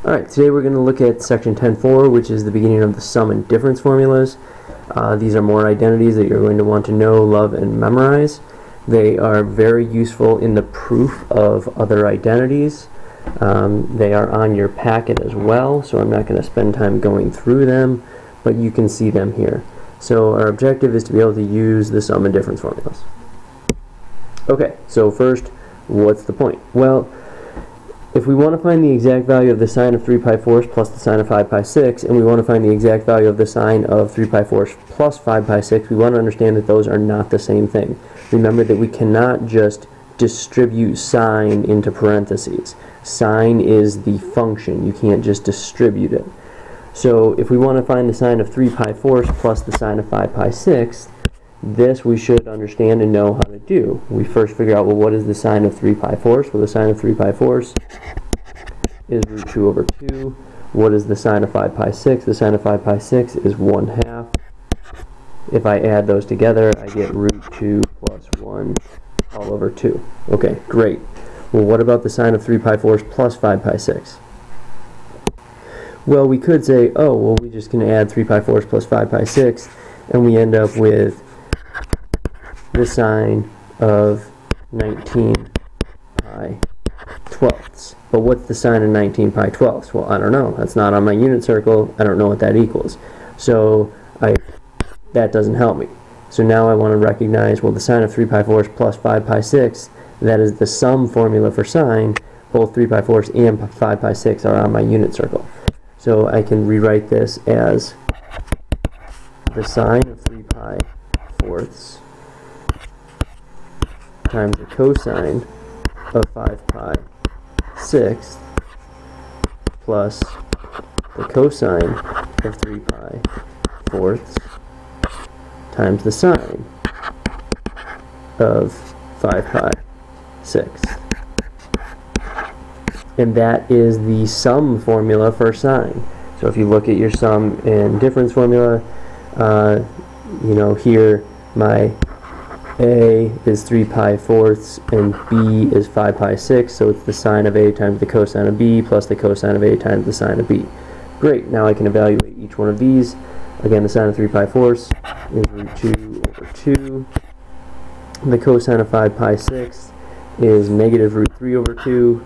Alright, today we're going to look at section 10.4, which is the beginning of the sum and difference formulas. These are more identities that you're going to want to know, love, and memorize. They are very useful in the proof of other identities. They are on your packet as well, so I'm not going to spend time going through them, but you can see them here. So our objective is to be able to use the sum and difference formulas. Okay, so first, what's the point? Well, if we want to find the exact value of the sine of 3 pi fourths plus the sine of 5 pi sixths, and we want to find the exact value of the sine of 3 pi fourths plus 5 pi sixths, we want to understand that those are not the same thing. Remember that we cannot just distribute sine into parentheses. Sine is the function. You can't just distribute it. So if we want to find the sine of 3 pi fourths plus the sine of 5 pi sixths, this we should understand and know how to do. We first figure out, well, what is the sine of 3 pi fourths? Well, the sine of 3 pi fourths is root 2 over 2. What is the sine of 5 pi sixths? The sine of 5 pi sixths is 1/2. If I add those together, I get root 2 plus 1 all over 2. Okay, great. Well, what about the sine of 3 pi fourths plus 5 pi sixths? Well, we could say, oh, well, we're just going to add 3 pi fourths plus 5 pi sixths, and we end up with the sine of 19 pi twelfths. But what's the sine of 19 pi twelfths? Well, I don't know. That's not on my unit circle. I don't know what that equals. So that doesn't help me. So now I want to recognize, well, the sine of 3 pi fourths plus 5 pi sixths, that is the sum formula for sine. Both 3 pi fourths and 5 pi sixths are on my unit circle. So I can rewrite this as the sine of 3 pi fourths times the cosine of 5 pi sixths plus the cosine of 3 pi fourths times the sine of 5 pi sixths. And that is the sum formula for sine. So if you look at your sum and difference formula, you know, here my A is 3 pi fourths and B is 5 pi sixths, so it's the sine of A times the cosine of B plus the cosine of A times the sine of B. Great, now I can evaluate each one of these. Again, the sine of 3 pi fourths is root 2 over 2. The cosine of 5 pi sixths is negative root 3 over 2.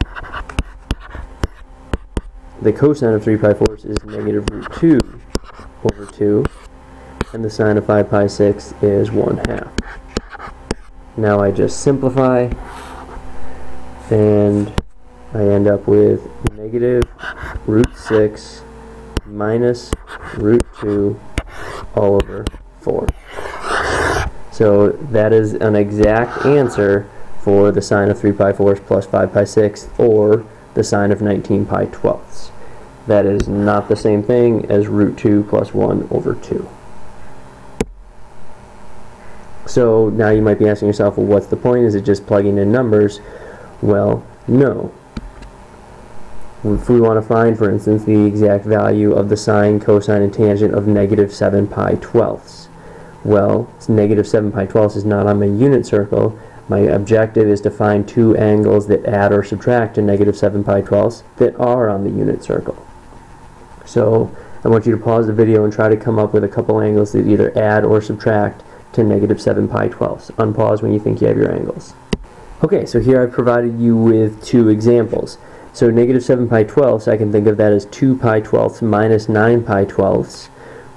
The cosine of 3 pi fourths is negative root 2 over 2. And the sine of 5 pi sixths is 1/2. Now I just simplify, and I end up with negative root 6 minus root 2 all over 4. So that is an exact answer for the sine of 3 pi fourths plus 5 pi sixths, or the sine of 19 pi twelfths. That is not the same thing as root 2 plus 1 over 2. So now you might be asking yourself, well, what's the point? Is it just plugging in numbers? Well, no. If we want to find, for instance, the exact value of the sine, cosine, and tangent of negative 7 pi twelfths, well, negative 7 pi twelfths is not on my unit circle. My objective is to find two angles that add or subtract to negative 7 pi twelfths that are on the unit circle. So I want you to pause the video and try to come up with a couple angles that either add or subtract to negative 7 pi twelfths. Unpause when you think you have your angles. Okay, so here I've provided you with two examples. So negative 7 pi twelfths, I can think of that as 2 pi twelfths minus 9 pi twelfths,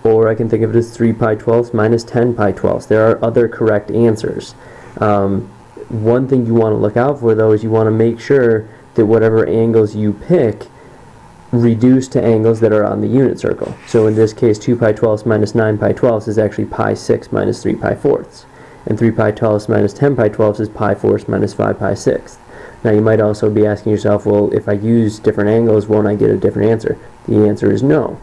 or I can think of it as 3 pi twelfths minus 10 pi twelfths. There are other correct answers. One thing you want to look out for, though, is you want to make sure that whatever angles you pick reduce to angles that are on the unit circle. So in this case, 2 pi twelfths minus 9 pi twelfths is actually pi sixths minus 3 pi fourths. And 3 pi twelfths minus 10 pi twelfths is pi fourths minus 5 pi sixths. Now you might also be asking yourself, well, if I use different angles, won't I get a different answer? The answer is no.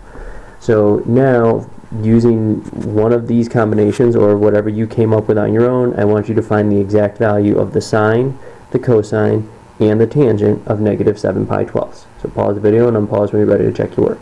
So now, using one of these combinations, or whatever you came up with on your own, I want you to find the exact value of the sine, the cosine, and the tangent of negative 7 pi twelfths. So pause the video and unpause when you're ready to check your work.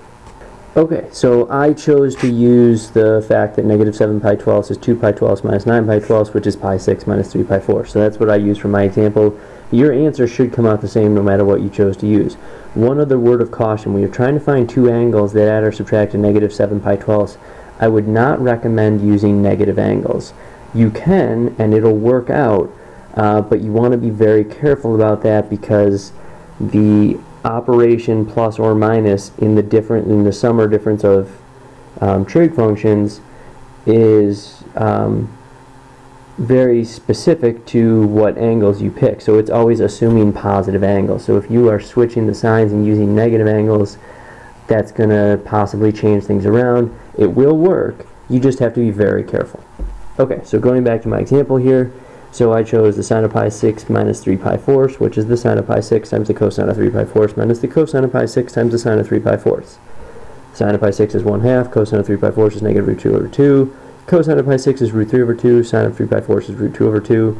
Okay, so I chose to use the fact that negative 7 pi twelfths is 2 pi twelfths minus 9 pi twelfths, which is pi 6 minus 3 pi 4. So that's what I used for my example. your answer should come out the same no matter what you chose to use. One other word of caution: when you're trying to find two angles that add or subtract to negative 7 pi/12, I would not recommend using negative angles. You can, and it'll work out, but you want to be very careful about that, because the operation plus or minus in the sum or difference of trig functions is very specific to what angles you pick. So it's always assuming positive angles. So if you are switching the signs and using negative angles, that's going to possibly change things around. It will work, you just have to be very careful. Okay, so going back to my example here, so I chose the sine of pi 6 minus 3 pi fourths, which is the sine of pi 6 times the cosine of 3 pi fourths minus the cosine of pi 6 times the sine of 3 pi fourths. Sine of pi 6 is 1/2, cosine of 3 pi fourths is negative root 2 over 2, cosine of pi 6 is root 3 over 2, sine of 3 pi fourths is root 2 over 2.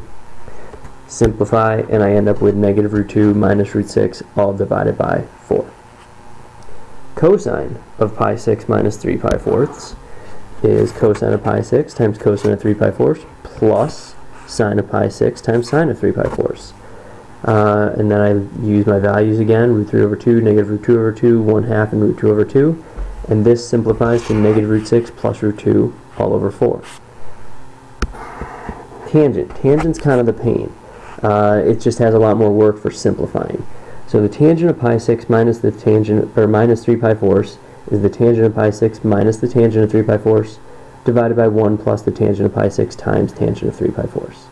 Simplify, and I end up with negative root 2 minus root 6, all divided by 4. Cosine of pi 6 minus 3 pi fourths is cosine of pi 6 times cosine of 3 pi fourths plus sine of pi 6 times sine of 3 pi fourths. And then I use my values again, root 3 over 2, negative root 2 over 2, 1/2, and root 2 over 2. And this simplifies to negative root 6 plus root 2 all over 4. Tangent. Tangent's kind of the pain. It just has a lot more work for simplifying. So the tangent of pi 6 minus the tangent, or minus 3 pi fourths, is the tangent of pi 6 minus the tangent of 3 pi fourths divided by 1 plus the tangent of pi 6 times tangent of 3 pi fourths.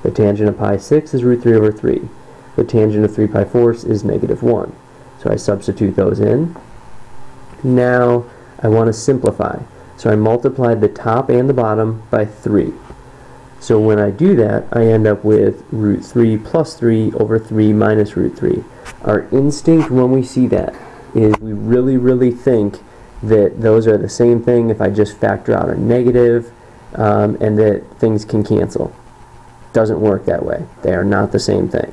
The tangent of pi 6 is root 3 over 3. The tangent of 3 pi fourths is negative 1. So I substitute those in. Now I want to simplify. So I multiplied the top and the bottom by 3. So when I do that, I end up with root 3 plus 3 over 3 minus root 3. Our instinct when we see that is we really think that those are the same thing if I just factor out a negative, and that things can cancel. Doesn't work that way. They are not the same thing.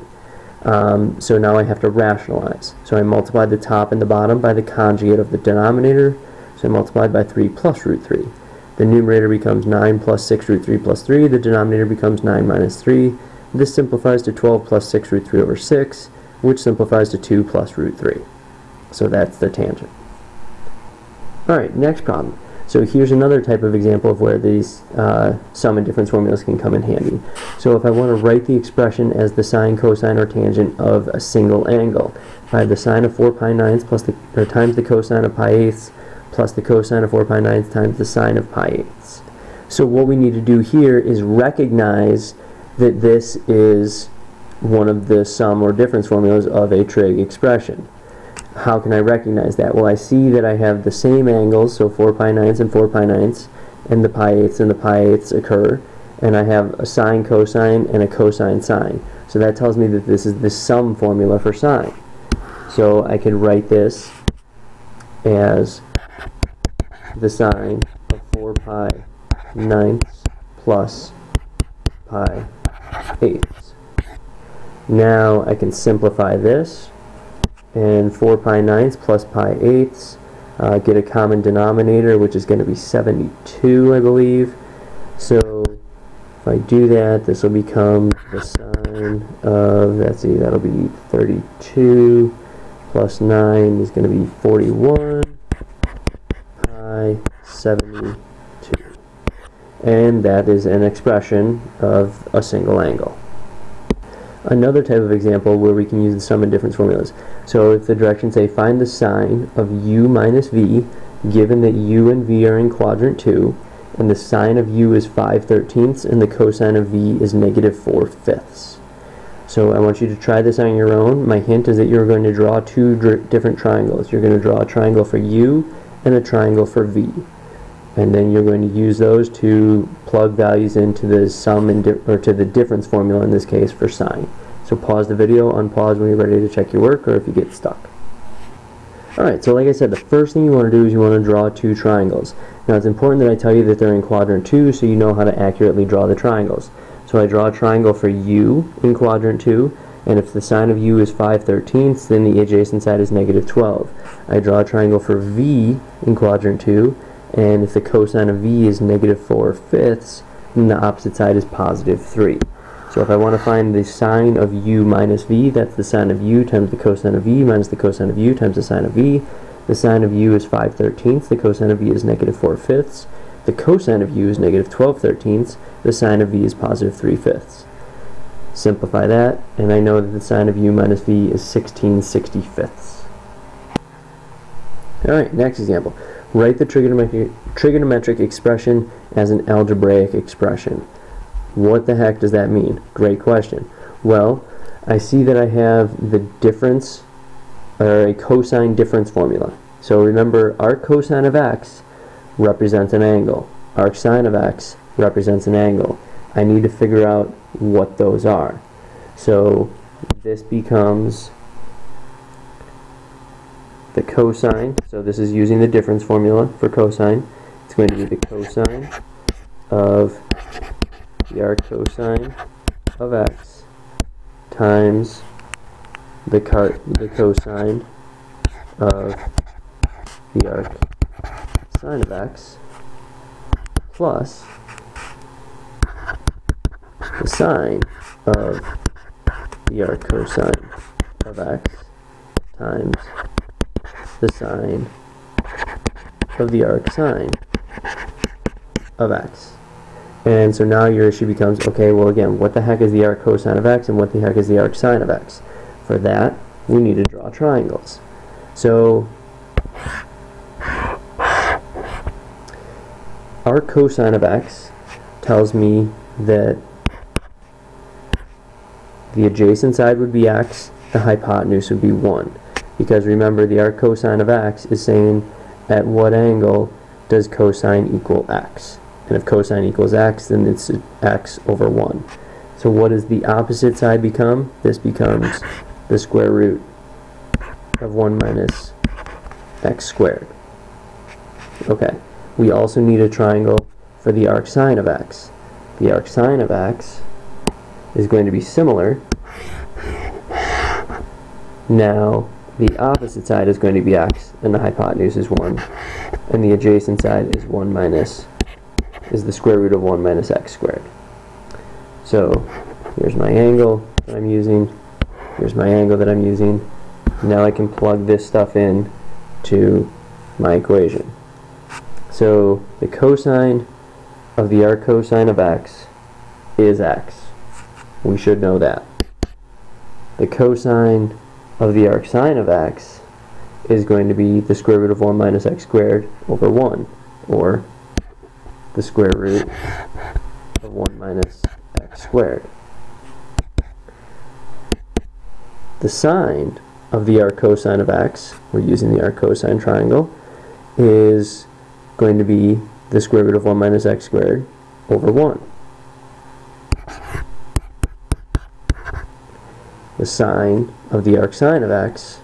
So now I have to rationalize. So I multiplied the top and the bottom by the conjugate of the denominator. So I multiplied by 3 plus root 3. The numerator becomes 9 plus 6 root 3 plus 3. The denominator becomes 9 minus 3. This simplifies to 12 plus 6 root 3 over 6, which simplifies to 2 plus root 3. So that's the tangent. Alright, next problem. So here's another type of example of where these sum and difference formulas can come in handy. So if I want to write the expression as the sine, cosine, or tangent of a single angle, if I have the sine of 4 pi ninths plus times the cosine of pi eighths plus the cosine of 4 pi ninths times the sine of pi eighths. So what we need to do here is recognize that this is one of the sum or difference formulas of a trig expression. How can I recognize that? Well, I see that I have the same angles, so 4 pi ninths and 4 pi ninths, and the pi eighths and the pi eighths occur, and I have a sine cosine and a cosine sine. So that tells me that this is the sum formula for sine. So I could write this as the sine of 4 pi ninths plus pi eighths. Now I can simplify this, and 4 pi ninths plus pi eighths, get a common denominator, which is going to be 72, I believe. So if I do that, this will become the sine of, let's see, that'll be 32 plus 9 is going to be 41 pi 72. And that is an expression of a single angle. Another type of example where we can use the sum and difference formulas. So if the directions say find the sine of u minus v, given that u and v are in quadrant 2, and the sine of u is 5/13 and the cosine of v is negative 4/5. So I want you to try this on your own. My hint is that you're going to draw two different triangles. You're going to draw a triangle for u and a triangle for v. And then you're going to use those to plug values into the sum and or to the difference formula in this case for sine. So pause the video, unpause when you're ready to check your work or if you get stuck. Alright, so like I said, the first thing you want to do is you want to draw two triangles. Now it's important that I tell you that they're in quadrant 2 so you know how to accurately draw the triangles. So I draw a triangle for u in quadrant 2, and if the sine of u is 5/13, then the adjacent side is negative 12. I draw a triangle for v in quadrant 2, and if the cosine of v is negative 4/5, then the opposite side is positive 3. So if I want to find the sine of u minus v, that's the sine of u times the cosine of v minus the cosine of u times the sine of v. The sine of u is 5/13, the cosine of v is negative 4/5, the cosine of u is negative 12/13, the sine of v is positive 3/5. Simplify that, and I know that the sine of u minus v is 16/65. Alright, next example. Write the trigonometric expression as an algebraic expression. What the heck does that mean? Great question. Well, I see that I have the difference, or a cosine difference formula. So remember, arc cosine of x represents an angle. Arc sine of x represents an angle. I need to figure out what those are. So this becomes the cosine. So this is using the difference formula for cosine. It's going to be the cosine of the arc cosine of x times the cosine of the arc sine of x plus the sine of the arc cosine of x times the sine of the arc sine of x. And so now your issue becomes, okay, well again, what the heck is the arc cosine of x and what the heck is the arc sine of x? For that, we need to draw triangles. So arc cosine of x tells me that the adjacent side would be x, the hypotenuse would be 1. Because remember, the arc cosine of x is saying at what angle does cosine equal x. And if cosine equals x, then it's x over 1. So what does the opposite side become? This becomes the square root of 1 minus x squared. Okay, we also need a triangle for the arc sine of x. The arc sine of x is going to be similar. Now, the opposite side is going to be x, and the hypotenuse is 1. And the adjacent side is is the square root of 1 minus x squared. So, here's my angle that I'm using. Here's my angle that I'm using. Now I can plug this stuff in to my equation. So, the cosine of the arc cosine of x is x. We should know that. The cosine of the arc sine of x is going to be the square root of 1 minus x squared over 1, or the square root of 1 minus x squared. The sine of the arc cosine of x, we're using the arc cosine triangle, is going to be the square root of 1 minus x squared over 1. The sine of the arc sine of x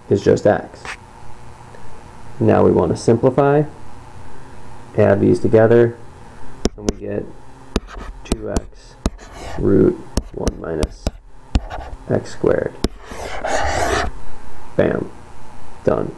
is just x. Now we want to simplify, add these together, and we get 2x root 1 minus x squared. Bam. Done.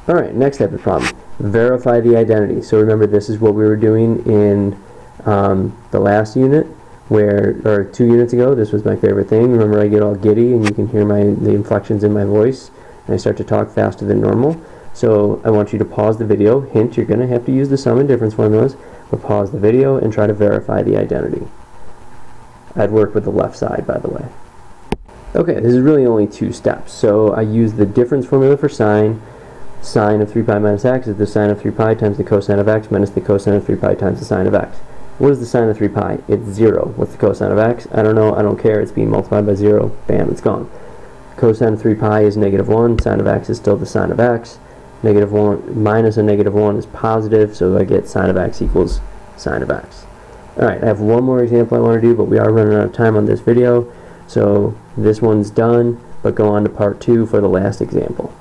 Alright, next type of problem. Verify the identity. So remember, this is what we were doing in the last unit, or 2 units ago. This was my favorite thing. Remember, I get all giddy and you can hear the inflections in my voice, and I start to talk faster than normal. So I want you to pause the video. Hint, you're going to have to use the sum and difference formulas, but pause the video and try to verify the identity. I'd work with the left side, by the way. Okay, this is really only 2 steps. So I use the difference formula for sine. Sine of 3 pi minus x is the sine of 3 pi times the cosine of x minus the cosine of 3 pi times the sine of x. What is the sine of 3 pi? It's 0. What's the cosine of x? I don't know. I don't care. It's being multiplied by 0. Bam, it's gone. Cosine of 3 pi is negative 1. Sine of x is still the sine of x. Negative 1 minus a negative 1 is positive, so I get sine of x equals sine of x. Alright, I have one more example I want to do, but we are running out of time on this video, so this one's done, but go on to part 2 for the last example.